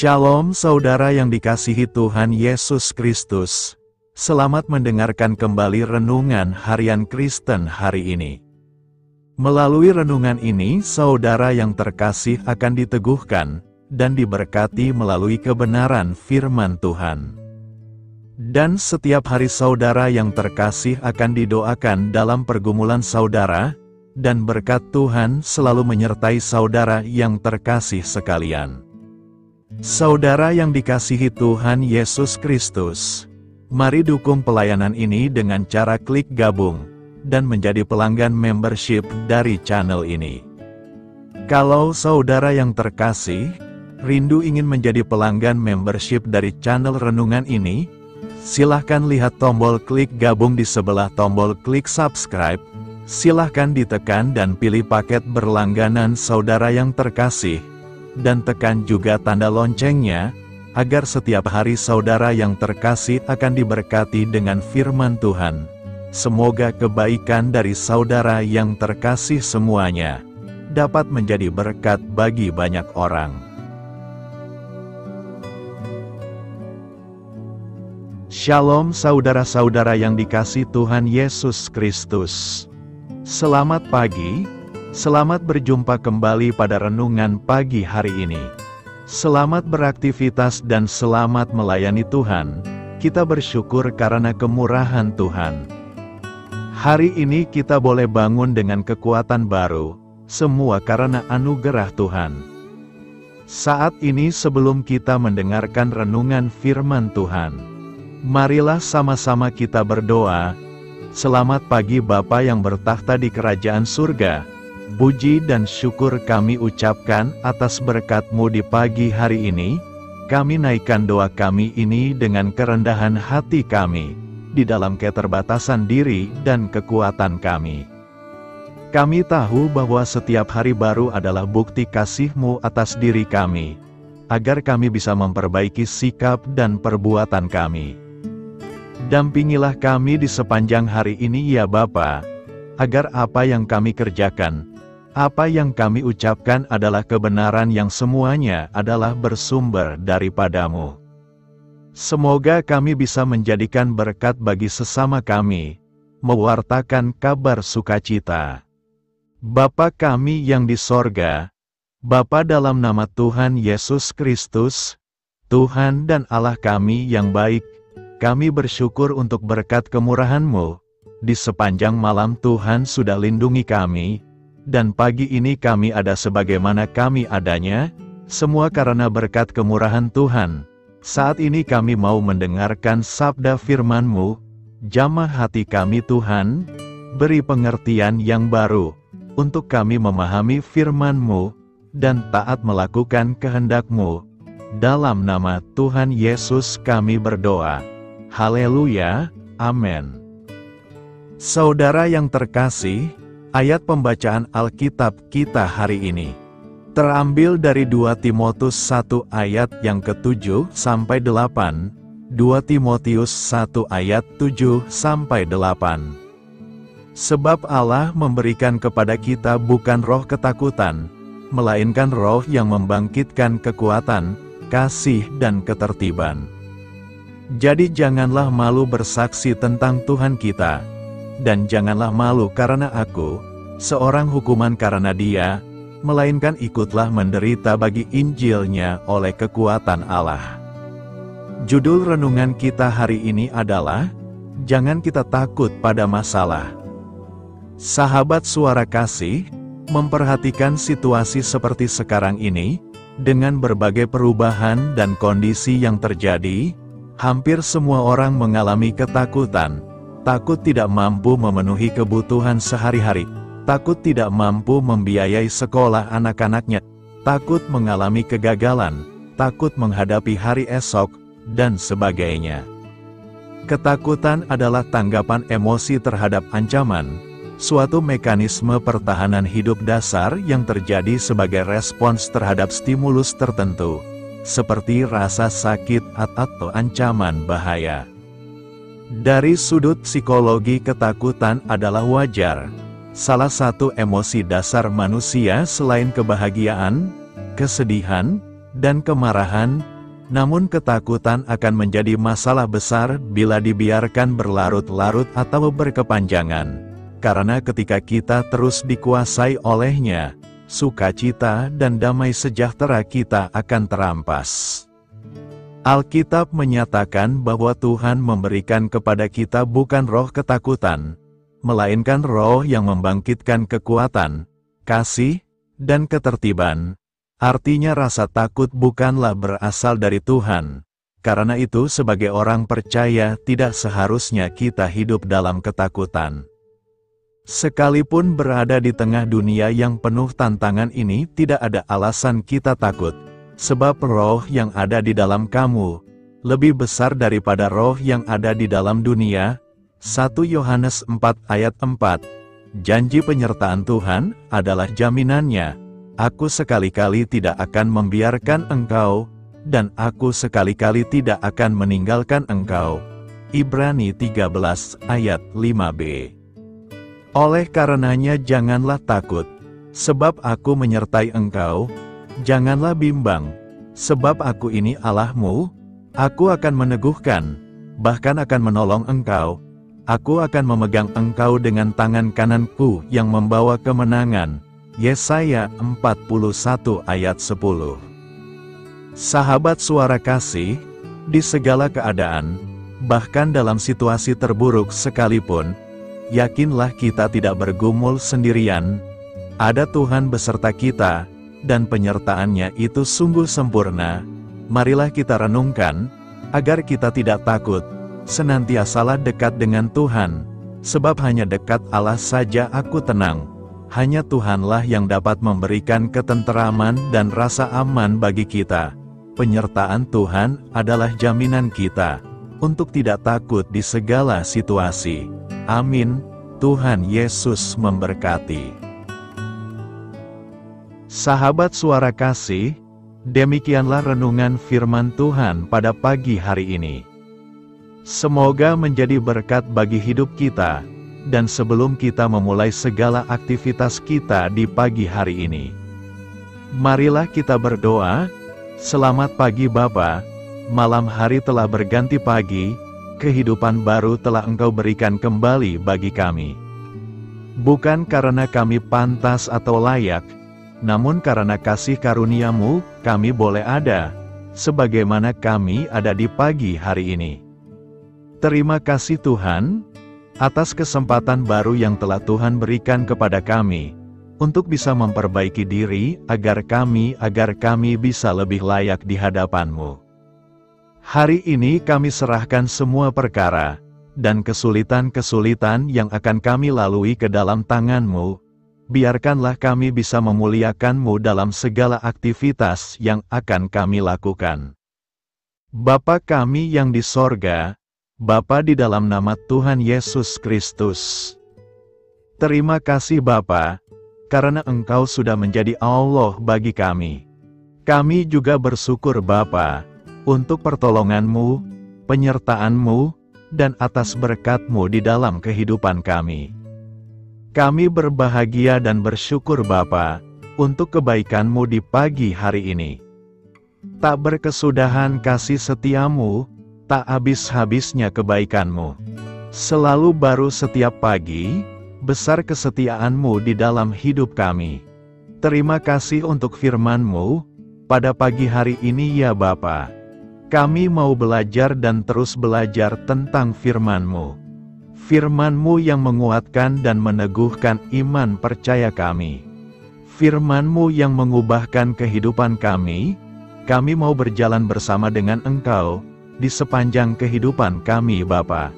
Shalom saudara yang dikasihi Tuhan Yesus Kristus. Selamat mendengarkan kembali renungan harian Kristen hari ini. Melalui renungan ini, saudara yang terkasih akan diteguhkan dan diberkati melalui kebenaran firman Tuhan. Dan setiap hari saudara yang terkasih akan didoakan dalam pergumulan saudara, dan berkat Tuhan selalu menyertai saudara yang terkasih sekalian. Saudara yang dikasihi Tuhan Yesus Kristus, mari dukung pelayanan ini dengan cara klik gabung dan menjadi pelanggan membership dari channel ini. Kalau saudara yang terkasih, rindu ingin menjadi pelanggan membership dari channel renungan ini, silahkan lihat tombol klik gabung di sebelah tombol klik subscribe, silahkan ditekan dan pilih paket berlangganan saudara yang terkasih, dan tekan juga tanda loncengnya, agar setiap hari saudara yang terkasih akan diberkati dengan firman Tuhan. Semoga kebaikan dari saudara yang terkasih semuanya dapat menjadi berkat bagi banyak orang. Shalom saudara-saudara yang dikasihi Tuhan Yesus Kristus. Selamat pagi. Selamat berjumpa kembali pada renungan pagi hari ini. Selamat beraktivitas dan selamat melayani Tuhan. Kita bersyukur karena kemurahan Tuhan. Hari ini kita boleh bangun dengan kekuatan baru, semua karena anugerah Tuhan. Saat ini sebelum kita mendengarkan renungan firman Tuhan, marilah sama-sama kita berdoa. Selamat pagi Bapa yang bertakhta di kerajaan surga. Puji dan syukur kami ucapkan atas berkat-Mu di pagi hari ini. Kami naikkan doa kami ini dengan kerendahan hati kami, di dalam keterbatasan diri dan kekuatan kami. Kami tahu bahwa setiap hari baru adalah bukti kasih-Mu atas diri kami, agar kami bisa memperbaiki sikap dan perbuatan kami. Dampingilah kami di sepanjang hari ini ya Bapa, agar apa yang kami kerjakan, apa yang kami ucapkan adalah kebenaran yang semuanya adalah bersumber daripada-Mu. Semoga kami bisa menjadikan berkat bagi sesama kami, mewartakan kabar sukacita. Bapa kami yang di sorga, Bapa dalam nama Tuhan Yesus Kristus, Tuhan dan Allah kami yang baik, kami bersyukur untuk berkat kemurahan-Mu. Di sepanjang malam Tuhan sudah lindungi kami, dan pagi ini kami ada sebagaimana kami adanya, semua karena berkat kemurahan Tuhan. Saat ini kami mau mendengarkan sabda firman-Mu, jamah hati kami Tuhan, beri pengertian yang baru, untuk kami memahami firman-Mu, dan taat melakukan kehendak-Mu. Dalam nama Tuhan Yesus kami berdoa. Haleluya, amin. Saudara yang terkasih, ayat pembacaan Alkitab kita hari ini terambil dari 2 Timotius 1 ayat yang ke-7 sampai 8, 2 Timotius 1 ayat 7 sampai 8. Sebab Allah memberikan kepada kita bukan roh ketakutan, melainkan roh yang membangkitkan kekuatan, kasih dan ketertiban. Jadi janganlah malu bersaksi tentang Tuhan kita, dan janganlah malu karena aku, seorang hukuman karena Dia, melainkan ikutlah menderita bagi Injil-Nya oleh kekuatan Allah. Judul renungan kita hari ini adalah, Jangan kita takut pada masalah. Sahabat suara kasih, memperhatikan situasi seperti sekarang ini, dengan berbagai perubahan dan kondisi yang terjadi, hampir semua orang mengalami ketakutan. Takut tidak mampu memenuhi kebutuhan sehari-hari, takut tidak mampu membiayai sekolah anak-anaknya, takut mengalami kegagalan, takut menghadapi hari esok, dan sebagainya. Ketakutan adalah tanggapan emosi terhadap ancaman, suatu mekanisme pertahanan hidup dasar yang terjadi sebagai respons terhadap stimulus tertentu, seperti rasa sakit atau ancaman bahaya. Dari sudut psikologi, ketakutan adalah wajar. Salah satu emosi dasar manusia selain kebahagiaan, kesedihan, dan kemarahan, namun ketakutan akan menjadi masalah besar bila dibiarkan berlarut-larut atau berkepanjangan. Karena ketika kita terus dikuasai olehnya, sukacita dan damai sejahtera kita akan terampas. Alkitab menyatakan bahwa Tuhan memberikan kepada kita bukan roh ketakutan, melainkan roh yang membangkitkan kekuatan, kasih, dan ketertiban. Artinya rasa takut bukanlah berasal dari Tuhan. Karena itu sebagai orang percaya tidak seharusnya kita hidup dalam ketakutan. Sekalipun berada di tengah dunia yang penuh tantangan ini, tidak ada alasan kita takut. Sebab roh yang ada di dalam kamu lebih besar daripada roh yang ada di dalam dunia. 1 Yohanes 4 ayat 4. Janji penyertaan Tuhan adalah jaminannya. Aku sekali-kali tidak akan membiarkan engkau, dan aku sekali-kali tidak akan meninggalkan engkau. Ibrani 13 ayat 5b. Oleh karenanya janganlah takut, sebab aku menyertai engkau. Janganlah bimbang, sebab aku ini Allahmu. Aku akan meneguhkan, bahkan akan menolong engkau. Aku akan memegang engkau dengan tangan kananku yang membawa kemenangan. Yesaya 41 ayat 10. Sahabat suara kasih, di segala keadaan, bahkan dalam situasi terburuk sekalipun, yakinlah kita tidak bergumul sendirian. Ada Tuhan beserta kita, dan penyertaannya itu sungguh sempurna. Marilah kita renungkan, agar kita tidak takut, senantiasalah dekat dengan Tuhan, sebab hanya dekat Allah saja aku tenang. Hanya Tuhanlah yang dapat memberikan ketenteraman dan rasa aman bagi kita. Penyertaan Tuhan adalah jaminan kita untuk tidak takut di segala situasi. Amin. Tuhan Yesus memberkati. Sahabat suara kasih, demikianlah renungan firman Tuhan pada pagi hari ini. Semoga menjadi berkat bagi hidup kita. Dan sebelum kita memulai segala aktivitas kita di pagi hari ini, marilah kita berdoa. Selamat pagi Bapa, malam hari telah berganti pagi, kehidupan baru telah Engkau berikan kembali bagi kami. Bukan karena kami pantas atau layak, namun karena kasih karunia-Mu, kami boleh ada, sebagaimana kami ada di pagi hari ini. Terima kasih Tuhan, atas kesempatan baru yang telah Tuhan berikan kepada kami, untuk bisa memperbaiki diri, agar kami bisa lebih layak di hadapan-Mu. Hari ini kami serahkan semua perkara, dan kesulitan-kesulitan yang akan kami lalui ke dalam tangan-Mu. Biarkanlah kami bisa memuliakan-Mu dalam segala aktivitas yang akan kami lakukan. Bapa kami yang di sorga, Bapa di dalam nama Tuhan Yesus Kristus. Terima kasih Bapa, karena Engkau sudah menjadi Allah bagi kami. Kami juga bersyukur Bapa, untuk pertolongan-Mu, penyertaan-Mu, dan atas berkat-Mu di dalam kehidupan kami. Kami berbahagia dan bersyukur Bapa, untuk kebaikan-Mu di pagi hari ini. Tak berkesudahan kasih setia-Mu, tak habis-habisnya kebaikan-Mu. Selalu baru setiap pagi, besar kesetiaan-Mu di dalam hidup kami. Terima kasih untuk firman-Mu, pada pagi hari ini ya Bapa. Kami mau belajar dan terus belajar tentang firman-Mu. Firman-Mu yang menguatkan dan meneguhkan iman percaya kami. Firman-Mu yang mengubahkan kehidupan kami mau berjalan bersama dengan Engkau, di sepanjang kehidupan kami Bapa.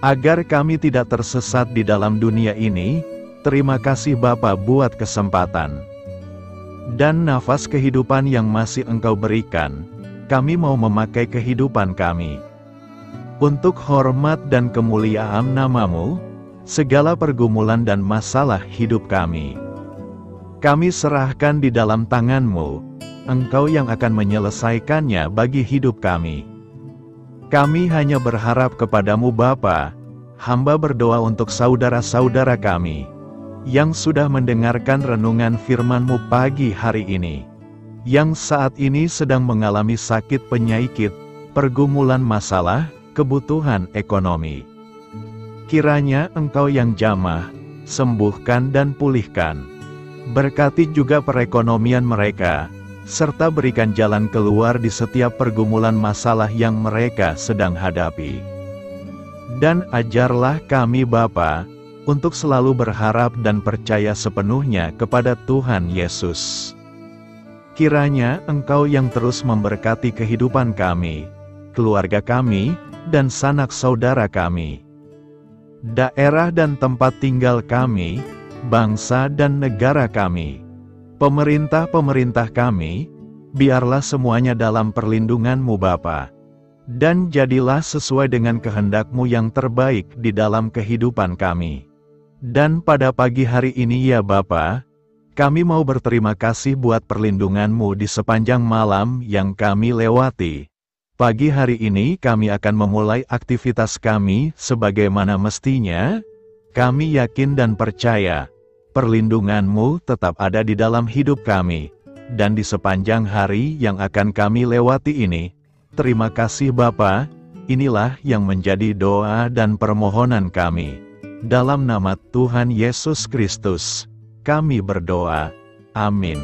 Agar kami tidak tersesat di dalam dunia ini, terima kasih Bapa buat kesempatan dan nafas kehidupan yang masih Engkau berikan. Kami mau memakai kehidupan kami untuk hormat dan kemuliaan nama-Mu. Segala pergumulan dan masalah hidup kami serahkan di dalam tangan-Mu. Engkau yang akan menyelesaikannya bagi hidup kami. Kami hanya berharap kepada-Mu Bapa. Hamba berdoa untuk saudara-saudara kami yang sudah mendengarkan renungan firman-Mu pagi hari ini. yang saat ini sedang mengalami sakit penyakit, pergumulan masalah, kebutuhan ekonomi. Kiranya Engkau yang jamah, sembuhkan dan pulihkan. Berkati juga perekonomian mereka, serta berikan jalan keluar di setiap pergumulan masalah yang mereka sedang hadapi. Dan ajarlah kami Bapa, untuk selalu berharap dan percaya sepenuhnya kepada Tuhan Yesus. Kiranya Engkau yang terus memberkati kehidupan kami, keluarga kami, dan sanak saudara kami, daerah dan tempat tinggal kami, bangsa dan negara kami, pemerintah-pemerintah kami, biarlah semuanya dalam perlindungan-Mu Bapa, dan jadilah sesuai dengan kehendak-Mu yang terbaik di dalam kehidupan kami. Dan pada pagi hari ini ya Bapa, kami mau berterima kasih buat perlindungan-Mu di sepanjang malam yang kami lewati. Pagi hari ini kami akan memulai aktivitas kami sebagaimana mestinya. Kami yakin dan percaya, perlindungan-Mu tetap ada di dalam hidup kami, dan di sepanjang hari yang akan kami lewati ini. Terima kasih Bapa, inilah yang menjadi doa dan permohonan kami. Dalam nama Tuhan Yesus Kristus, kami berdoa. Amin.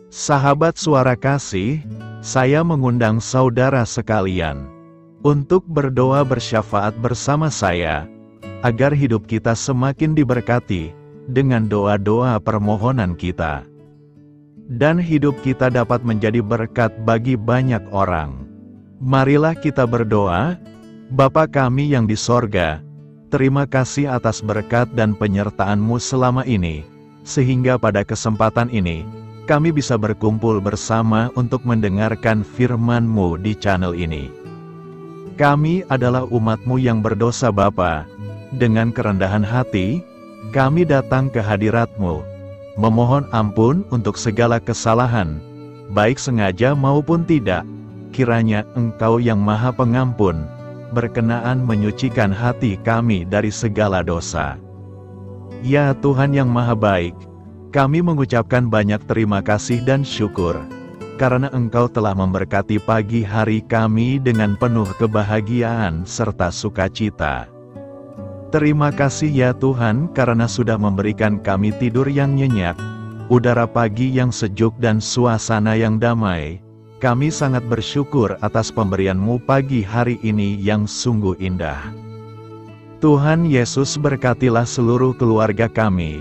Sahabat Suara Kasih, saya mengundang saudara sekalian untuk berdoa bersyafaat bersama saya, agar hidup kita semakin diberkati dengan doa-doa permohonan kita, dan hidup kita dapat menjadi berkat bagi banyak orang. Marilah kita berdoa. Bapa kami yang di sorga, terima kasih atas berkat dan penyertaan-Mu selama ini, sehingga pada kesempatan ini, kami bisa berkumpul bersama untuk mendengarkan firman-Mu di channel ini. Kami adalah umat-Mu yang berdosa Bapa. Dengan kerendahan hati, kami datang ke hadirat-Mu, memohon ampun untuk segala kesalahan, baik sengaja maupun tidak. Kiranya Engkau yang Maha Pengampun, berkenaan menyucikan hati kami dari segala dosa. Ya Tuhan yang Maha Baik, kami mengucapkan banyak terima kasih dan syukur, karena Engkau telah memberkati pagi hari kami dengan penuh kebahagiaan serta sukacita. Terima kasih ya Tuhan karena sudah memberikan kami tidur yang nyenyak, udara pagi yang sejuk dan suasana yang damai. Kami sangat bersyukur atas pemberian-Mu pagi hari ini yang sungguh indah. Tuhan Yesus berkatilah seluruh keluarga kami,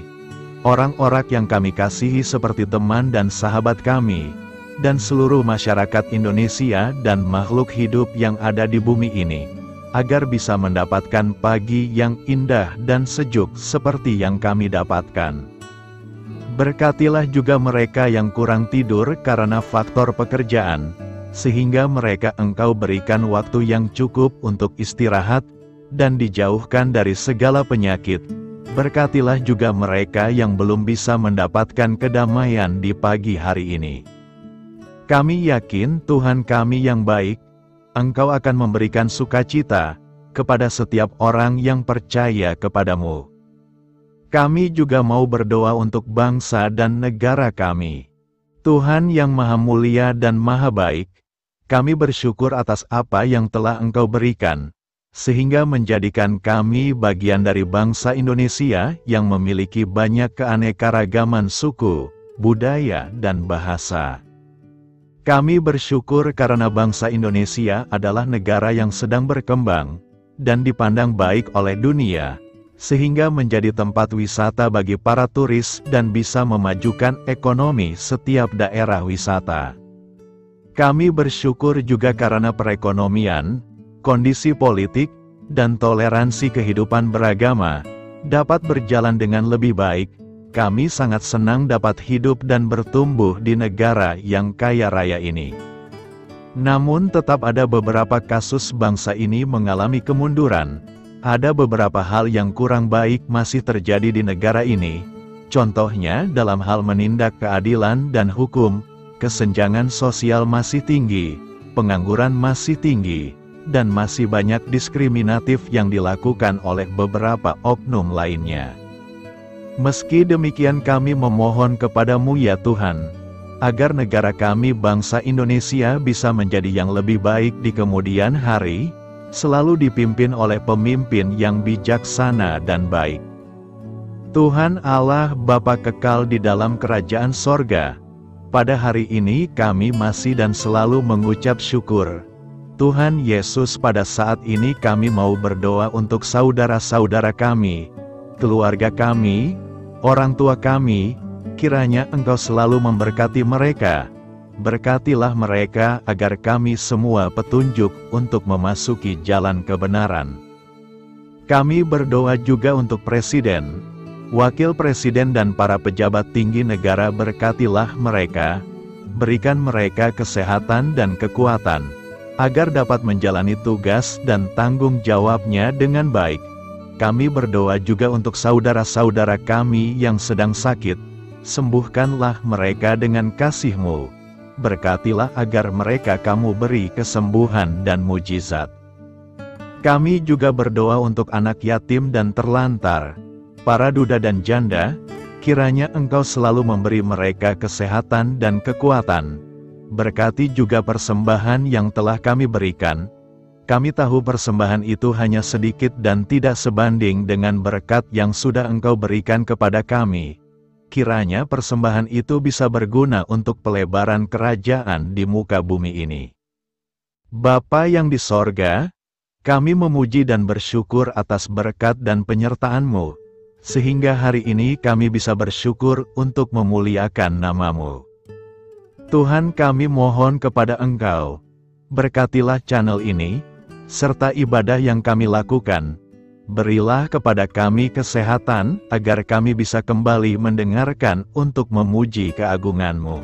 orang-orang yang kami kasihi seperti teman dan sahabat kami, dan seluruh masyarakat Indonesia dan makhluk hidup yang ada di bumi ini, agar bisa mendapatkan pagi yang indah dan sejuk seperti yang kami dapatkan. Berkatilah juga mereka yang kurang tidur karena faktor pekerjaan, sehingga mereka Engkau berikan waktu yang cukup untuk istirahat, dan dijauhkan dari segala penyakit. Berkatilah juga mereka yang belum bisa mendapatkan kedamaian di pagi hari ini. Kami yakin Tuhan kami yang baik, Engkau akan memberikan sukacita kepada setiap orang yang percaya kepadamu. Kami juga mau berdoa untuk bangsa dan negara kami. Tuhan yang Maha Mulia dan Maha Baik, kami bersyukur atas apa yang telah Engkau berikan, sehingga menjadikan kami bagian dari bangsa Indonesia yang memiliki banyak keanekaragaman suku, budaya, dan bahasa. Kami bersyukur karena bangsa Indonesia adalah negara yang sedang berkembang, dan dipandang baik oleh dunia, sehingga menjadi tempat wisata bagi para turis dan bisa memajukan ekonomi setiap daerah wisata. Kami bersyukur juga karena perekonomian, kondisi politik, dan toleransi kehidupan beragama dapat berjalan dengan lebih baik. Kami sangat senang dapat hidup dan bertumbuh di negara yang kaya raya ini. Namun tetap ada beberapa kasus bangsa ini mengalami kemunduran. Ada beberapa hal yang kurang baik masih terjadi di negara ini. Contohnya dalam hal menindak keadilan dan hukum, kesenjangan sosial masih tinggi, pengangguran masih tinggi, dan masih banyak diskriminatif yang dilakukan oleh beberapa oknum lainnya. Meski demikian kami memohon kepadamu ya Tuhan, agar negara kami bangsa Indonesia bisa menjadi yang lebih baik di kemudian hari, selalu dipimpin oleh pemimpin yang bijaksana dan baik. Tuhan Allah Bapa kekal di dalam kerajaan sorga, pada hari ini kami masih dan selalu mengucap syukur. Tuhan Yesus, pada saat ini kami mau berdoa untuk saudara-saudara kami, keluarga kami, orang tua kami, kiranya Engkau selalu memberkati mereka. Berkatilah mereka agar kami semua petunjuk untuk memasuki jalan kebenaran. Kami berdoa juga untuk Presiden, Wakil Presiden dan para pejabat tinggi negara. Berkatilah mereka, berikan mereka kesehatan dan kekuatan, agar dapat menjalani tugas dan tanggung jawabnya dengan baik. Kami berdoa juga untuk saudara-saudara kami yang sedang sakit, sembuhkanlah mereka dengan kasih-Mu. Berkatilah agar mereka Kamu beri kesembuhan dan mujizat. Kami juga berdoa untuk anak yatim dan terlantar, para duda dan janda, kiranya Engkau selalu memberi mereka kesehatan dan kekuatan. Berkati juga persembahan yang telah kami berikan. Kami tahu persembahan itu hanya sedikit dan tidak sebanding dengan berkat yang sudah Engkau berikan kepada kami. Kiranya persembahan itu bisa berguna untuk pelebaran kerajaan di muka bumi ini. Bapa yang di sorga, kami memuji dan bersyukur atas berkat dan penyertaan-Mu, sehingga hari ini kami bisa bersyukur untuk memuliakan nama-Mu. Tuhan, kami mohon kepada Engkau, berkatilah channel ini, serta ibadah yang kami lakukan. Berilah kepada kami kesehatan, agar kami bisa kembali mendengarkan untuk memuji keagungan-Mu.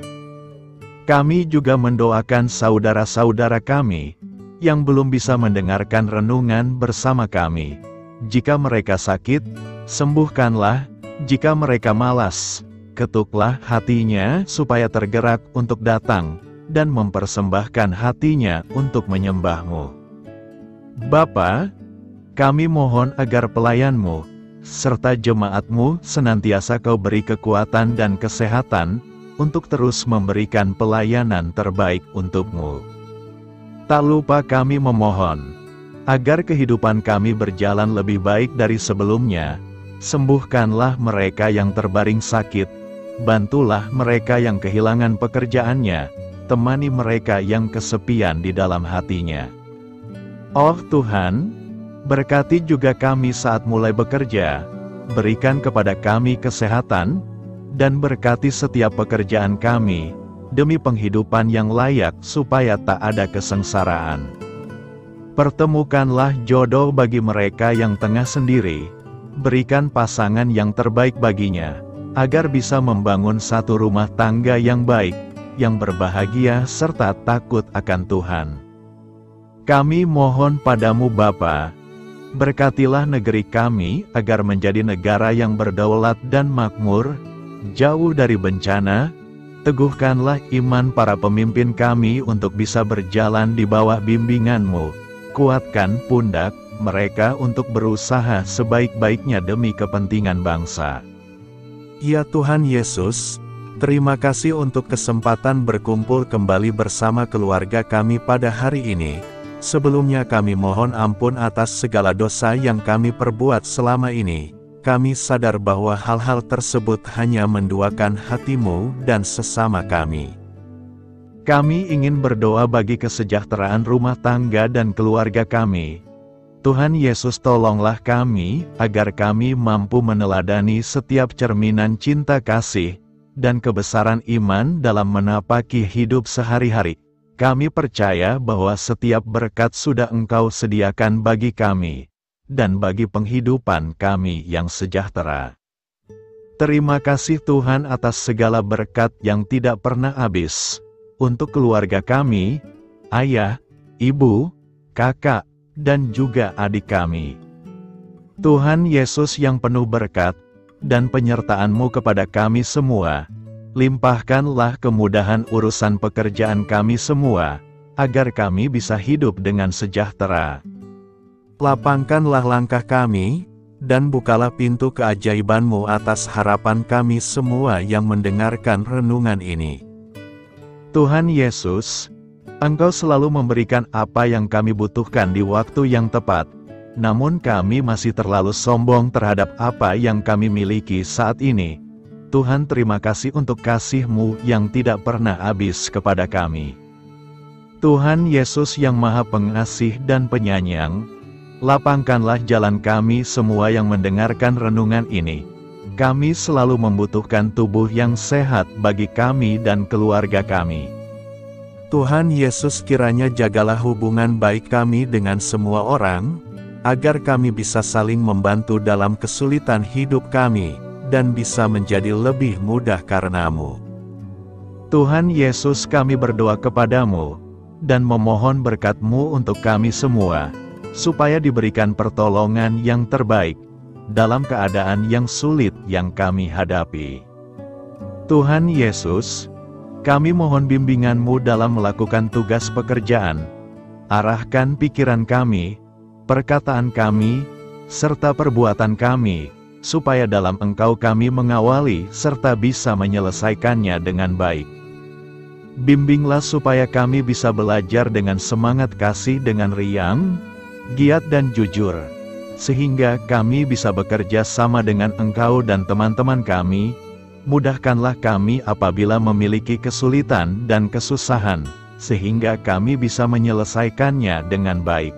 Kami juga mendoakan saudara-saudara kami, yang belum bisa mendengarkan renungan bersama kami. Jika mereka sakit, sembuhkanlah. Jika mereka malas, ketuklah hatinya supaya tergerak untuk datang, dan mempersembahkan hatinya untuk menyembah-Mu. Bapa, kami mohon agar pelayan-Mu, serta jemaat-Mu senantiasa Kau beri kekuatan dan kesehatan, untuk terus memberikan pelayanan terbaik untuk-Mu. Tak lupa kami memohon, agar kehidupan kami berjalan lebih baik dari sebelumnya. Sembuhkanlah mereka yang terbaring sakit, bantulah mereka yang kehilangan pekerjaannya, temani mereka yang kesepian di dalam hatinya. Oh Tuhan, berkati juga kami saat mulai bekerja, berikan kepada kami kesehatan, dan berkati setiap pekerjaan kami, demi penghidupan yang layak supaya tak ada kesengsaraan. Pertemukanlah jodoh bagi mereka yang tengah sendiri, berikan pasangan yang terbaik baginya, agar bisa membangun satu rumah tangga yang baik, yang berbahagia serta takut akan Tuhan. Kami mohon padamu Bapa, berkatilah negeri kami agar menjadi negara yang berdaulat dan makmur, jauh dari bencana. Teguhkanlah iman para pemimpin kami untuk bisa berjalan di bawah bimbingan-Mu. Kuatkan pundak mereka untuk berusaha sebaik-baiknya demi kepentingan bangsa. Ya Tuhan Yesus, terima kasih untuk kesempatan berkumpul kembali bersama keluarga kami pada hari ini. Sebelumnya kami mohon ampun atas segala dosa yang kami perbuat selama ini. Kami sadar bahwa hal-hal tersebut hanya menduakan hati-Mu dan sesama kami. Kami ingin berdoa bagi kesejahteraan rumah tangga dan keluarga kami. Tuhan Yesus, tolonglah kami, agar kami mampu meneladani setiap cerminan cinta kasih, dan kebesaran iman dalam menapaki hidup sehari-hari. Kami percaya bahwa setiap berkat sudah Engkau sediakan bagi kami, dan bagi penghidupan kami yang sejahtera. Terima kasih Tuhan atas segala berkat yang tidak pernah habis, untuk keluarga kami, ayah, ibu, kakak, dan juga adik kami. Tuhan Yesus yang penuh berkat, dan penyertaan-Mu kepada kami semua, limpahkanlah kemudahan urusan pekerjaan kami semua, agar kami bisa hidup dengan sejahtera. Lapangkanlah langkah kami, dan bukalah pintu keajaiban-Mu atas harapan kami semua yang mendengarkan renungan ini. Tuhan Yesus, Engkau selalu memberikan apa yang kami butuhkan di waktu yang tepat, namun kami masih terlalu sombong terhadap apa yang kami miliki saat ini. Tuhan, terima kasih untuk kasih-Mu yang tidak pernah habis kepada kami. Tuhan Yesus yang Maha Pengasih dan Penyayang, lapangkanlah jalan kami semua yang mendengarkan renungan ini. Kami selalu membutuhkan tubuh yang sehat bagi kami dan keluarga kami. Tuhan Yesus, kiranya jagalah hubungan baik kami dengan semua orang, agar kami bisa saling membantu dalam kesulitan hidup kami, dan bisa menjadi lebih mudah karena-Mu. Tuhan Yesus, kami berdoa kepada-Mu, dan memohon berkat-Mu untuk kami semua, supaya diberikan pertolongan yang terbaik, dalam keadaan yang sulit yang kami hadapi. Tuhan Yesus, kami mohon bimbingan-Mu dalam melakukan tugas pekerjaan. Arahkan pikiran kami, perkataan kami, serta perbuatan kami, supaya dalam Engkau kami mengawali serta bisa menyelesaikannya dengan baik. Bimbinglah supaya kami bisa belajar dengan semangat kasih dengan riang, giat dan jujur, sehingga kami bisa bekerja sama dengan Engkau dan teman-teman kami. Mudahkanlah kami apabila memiliki kesulitan dan kesusahan, sehingga kami bisa menyelesaikannya dengan baik.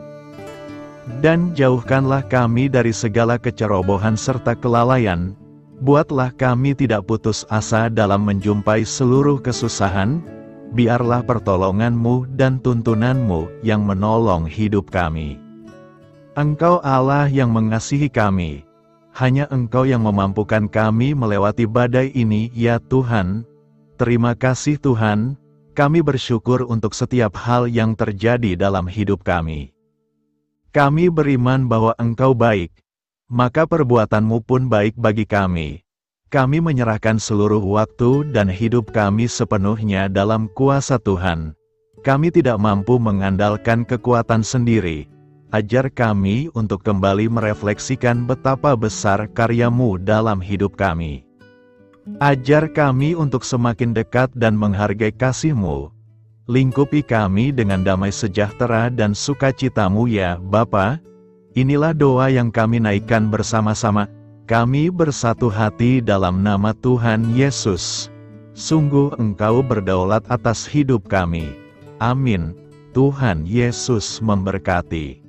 Dan jauhkanlah kami dari segala kecerobohan serta kelalaian. Buatlah kami tidak putus asa dalam menjumpai seluruh kesusahan. Biarlah pertolongan-Mu dan tuntunan-Mu yang menolong hidup kami. Engkau Allah yang mengasihi kami. Hanya Engkau yang memampukan kami melewati badai ini, ya Tuhan. Terima kasih Tuhan, kami bersyukur untuk setiap hal yang terjadi dalam hidup kami. Kami beriman bahwa Engkau baik, maka perbuatan-Mu pun baik bagi kami. Kami menyerahkan seluruh waktu dan hidup kami sepenuhnya dalam kuasa Tuhan. Kami tidak mampu mengandalkan kekuatan sendiri. Ajar kami untuk kembali merefleksikan betapa besar karya-Mu dalam hidup kami. Ajar kami untuk semakin dekat dan menghargai kasih-Mu. Lingkupi kami dengan damai sejahtera dan sukacita-Mu ya Bapa. Inilah doa yang kami naikkan bersama-sama. Kami bersatu hati dalam nama Tuhan Yesus. Sungguh Engkau berdaulat atas hidup kami. Amin. Tuhan Yesus memberkati.